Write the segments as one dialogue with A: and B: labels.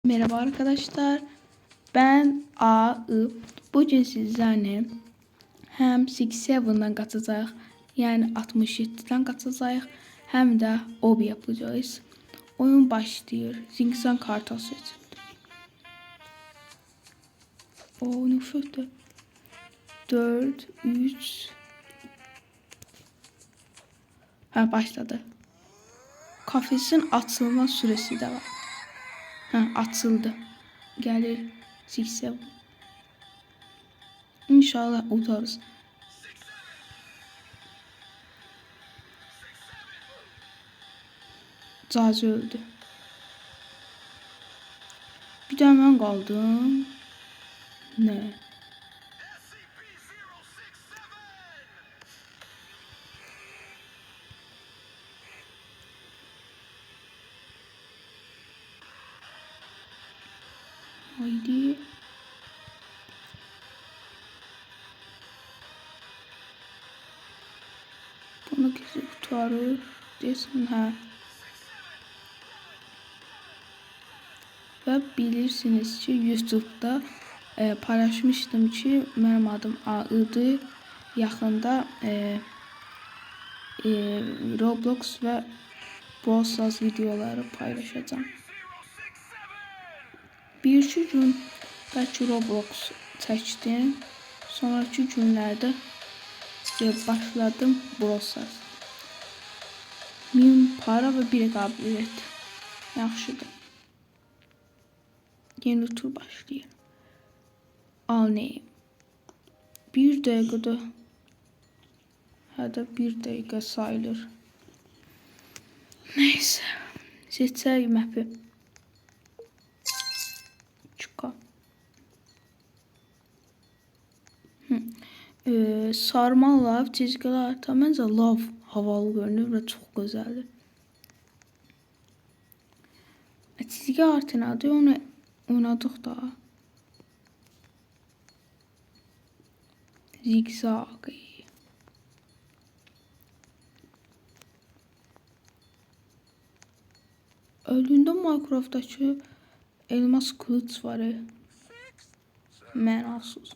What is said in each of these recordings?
A: Merhaba arkadaşlar. Ben A.I. Bugün sizlerle hem 6-7'dan qaçacağıq, yəni 67'den qaçacağıq, hem də OB yapacağız. Oyun başlayır. Zinsan kartası seçildi. O ne uşaqdır? 4, 3. Ha, başladı. Kafesin açılma süresi de var. Ha, açıldı. Gəlir 6-7. İnşallah utarız. Cazi öldü. Bir de ben kaldım. Ne? Haydi. Bunu kesip tutarır. Desin ha. Ve bilirsiniz ki YouTube'da paylaşmıştım ki benim adım A.I.'dır. Yaxında Roblox ve Brawl Stars videoları paylaşacağım. Bir iki gün belki Roblox çəkdim. Sonraki günlerde başladım Brawl Stars. 1000 para ve bir qabiliyyət. Yaxşıdır. Yeni tur başlayır. Al neyim? Bir dakikada hatta bir dakika sayılır. Neyse. Seçək map'i. Çıqa. Sarmal lav çizgiler tamamca lav havalı görünür ve çok güzeldir. Çizgi artın adı onu oynadık da. Zigzag. Öldüğünde Minecraft'taki elmas kılıç var. Mənasız.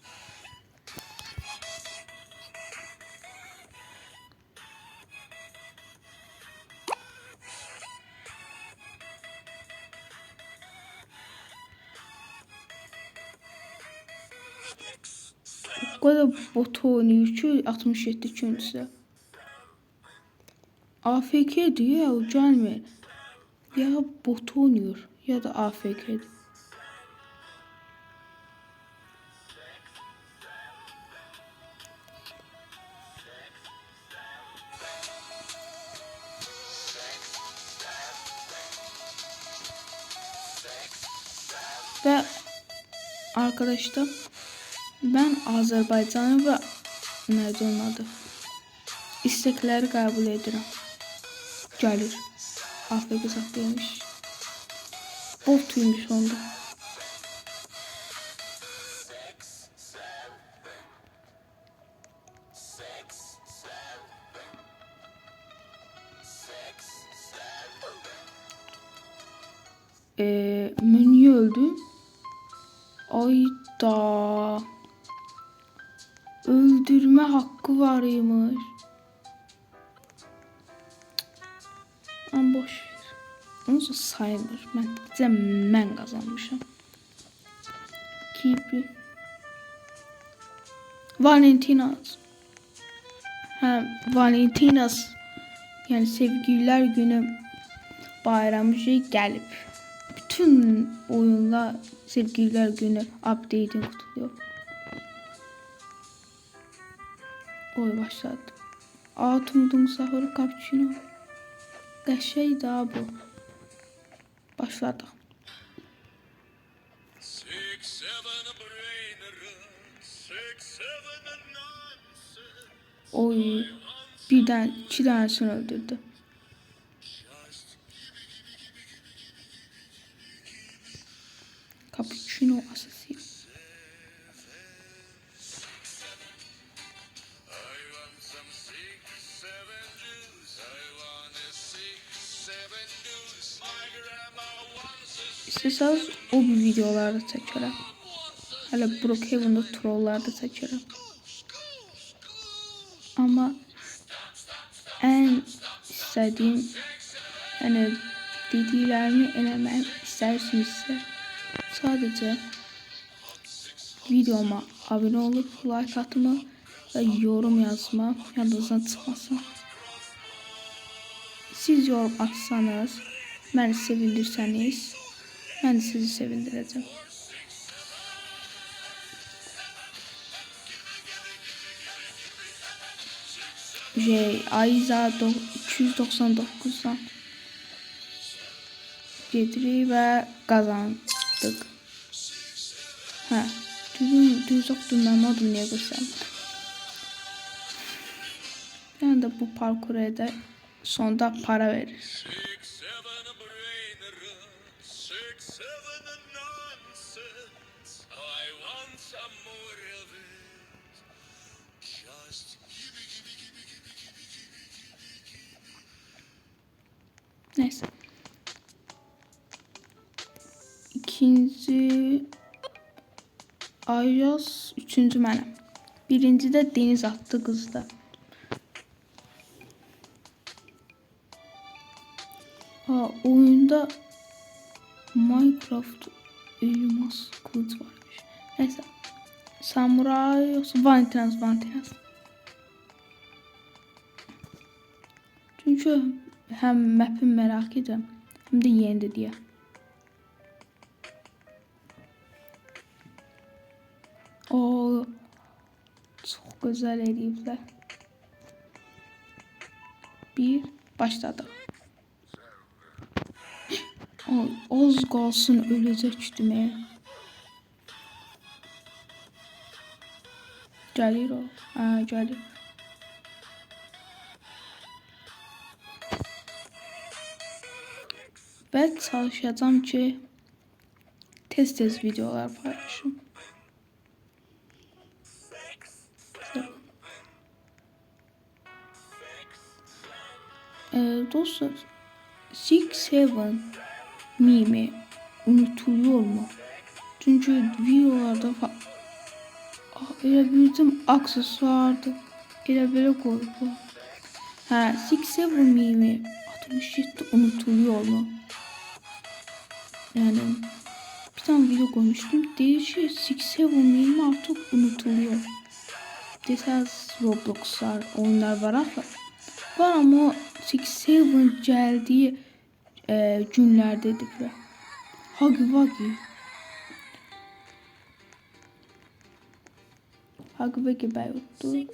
A: O kadar bot oynuyor ki 67 kimsə. AFK diyor o gelmiyor. Ya bot oynuyor ya da AFK. Ve arkadaşlar ben Azerbaycan'ı ve nerede onun adı? İstekleri kabul edirəm. Gelir. AFK saklamış. Botuymuş onda. Menü öldü. Ayda. Öldürme hakkı varıymış. Ama boş ver. Onu da sayılır. Ben kazanmışım. Kipi. Valentinas. Valentinas. Yani sevgililer günü bayramı gelip bütün oyunlar sevgililer günü update'ini kutluyor. Oy başladı. Tumdum sahuru cappuccino. Qəşəng daha bu. Başladı. Oy. Birden 2 tanesini öldürdü. Cappuccino asası. İstəsəniz o bir videolarda çəkərəm. Hələ Brookhaven'da trolllarda çəkərəm. Amma ən istədiyim, yəni dediklərimi eləmək istərsinizsə, sadəcə videoma abunə olub, like atma və yorum yazma, yadınızdan çıxmasın. Siz yorum atsanız, məni sevindirsəniz, mən də sizi sevindirəcəm. Aiza 299'dan gedirik və qazandıq. Düz oxudum, mənim adım niyə qoysam. Yəni də bu parkura da sonda para verir. Neyse. İkinci Ayaz, üçüncü mənim. Birinci də Deniz atdı qızda. Oyunda Minecraft elmas kılıç varmış. Neyse. Samuray yoksa Vantinas. Çünkü hem map'i merak ediyorum hem de yenidir diye. O çok güzel eləyiblər. Bir başladı. Az qalsın öləcəkdim. Gəlir o. Gəlir. Və çalışacağım ki tez videolar paylaşım. Dostlar 6-7 mimi unutuluyor mu? Çünkü videolarda elə bildim aksesuardı. Elə belə qoydu. 6-7 mimi 67 unutuluyor mu? Yani bir tane video koymuştum. Deyir ki 6-7 mimi artık unutuluyor. Desəz Robloxlar, oyunlar var axı. Var ama 6-7 gəldiyi günlərdədir. Huggy Wuggy bəy oldu.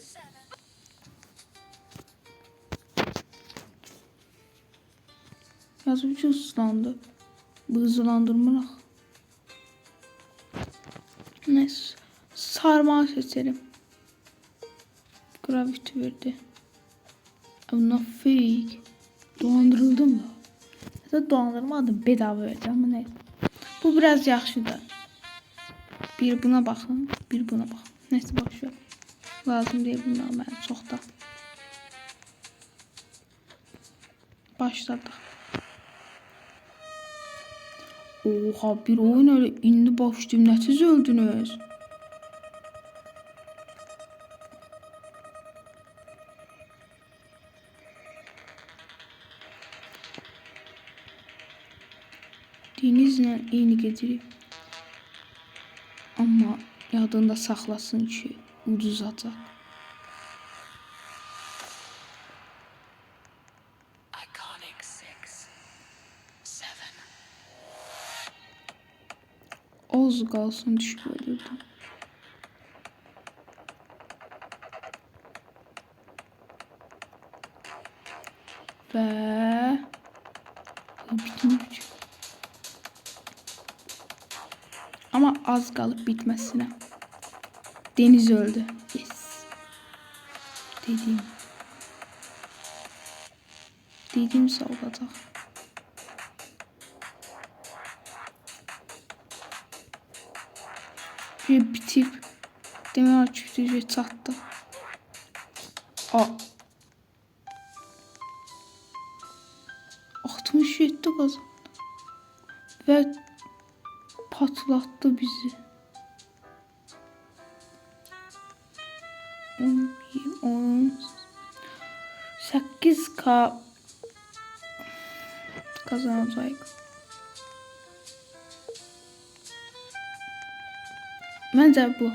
A: Yazıcı hızlandı. Bu hızlandırmırıq. Neyse. Sarmağı seçelim. Gravity verdi. Buna fake. Dolandırıldım da. Ya da dolandırmadım. Bedava verdi ama neyse. Bu biraz yaxşıdır. Bir buna baxın. Bir buna baxın. Neyse bak şu. Lazım deyil bunlar mənə çox da. Başladıq. Oha bir oyun öyle indi başlayayım. Ne siz öldünüz? Denizle eyni gedirik. Amma yadında saxlasın ki uduzacaq. Az qalsın düşüb ölürdüm. Və bitmiş. Ama az qalıb bitməsinə. Deniz öldü. Yes. Dediğim olacaq. Bir bitib. Demək ki, çatdı. 67 qazandı. Və patlattı bizi. 8K kazanacağıq. Məncə bu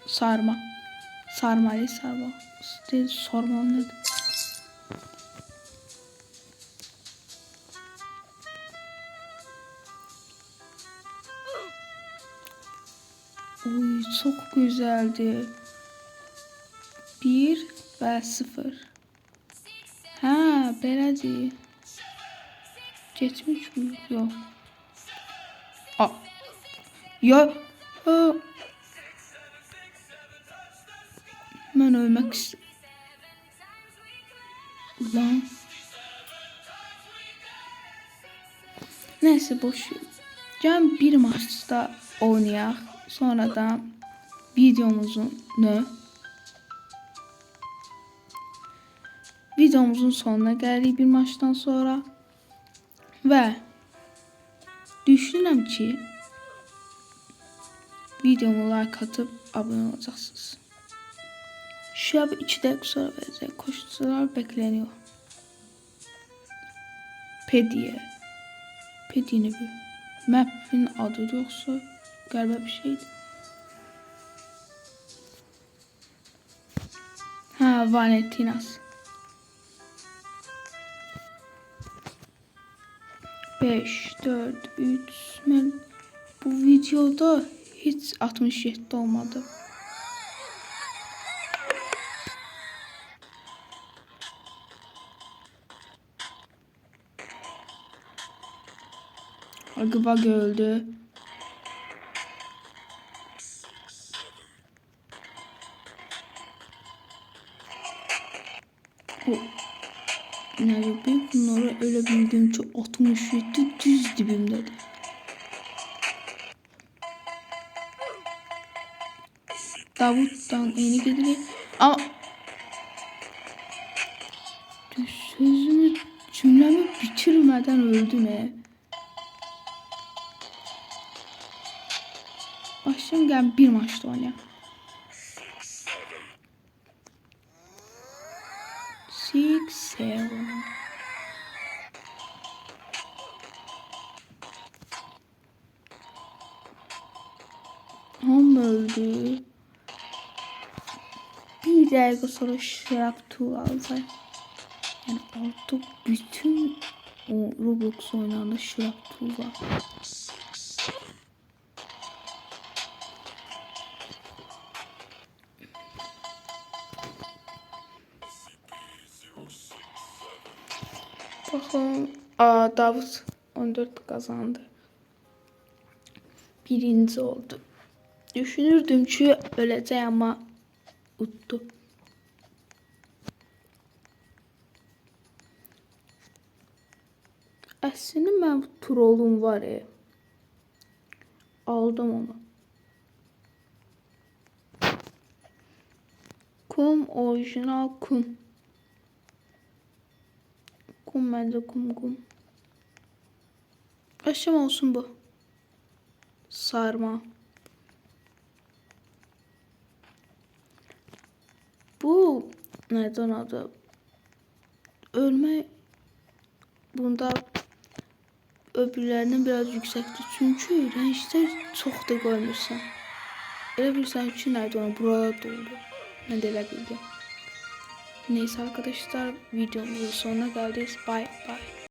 A: sarma. Sarmalı sarma. Sormalı nədir? Oy, çok güzeldi. 1 ve 0. Ha, belədir. Geçmiş mi? Yok. Aa. Ya. Aa. Ben ölmek istiyorum. Ulan. Neyse boş. Gəlin bir maçda oynayaq. Sonra da videomuzun sonuna gəlirik bir maçdan sonra. Və düşünürəm ki videomu like atıp abone olacaksınız. Şuraya 2 dakika sonra verəcək. Koşucular bekleniyor. Pediye ne bir? Map'in adı yoksa galiba bir şeydi. Ha, Valentinas. 5, 4, 3. Ben bu videoda hiç 67 olmadı. Agıbag öldü. Ne yapayım? Bunları öyle bildiğim ki 67 düz dibimdedir. Davut'tan yeni gidiyor. Ama cümlemi bitirmeden öldüm he. Başlayalım, gel bir maçta oynayalım. 6, 7. Ham öldü. Bir dakika sonra Shrek 2 alacak. Yani artık bütün o Roblox oynanında Shrek 2 var. Bakalım. Davut 14 kazandı. Birinci oldu. Düşünürdüm ki öləcək ama uttu. Aslında ben trollum var ya. Aldım onu. Kum orijinal kum. Kum bence kum. Aşam olsun bu. Sarma. Bu neden adı? Ölme bunda öbürlerinden biraz yüksektir. Çünkü renkler çok da görmürsən. Elə bilirsən ki, nerede onu buralar doldu. Ben de elə bildim. Neyse arkadaşlar, videomuzun sonuna geldik. Bye bye.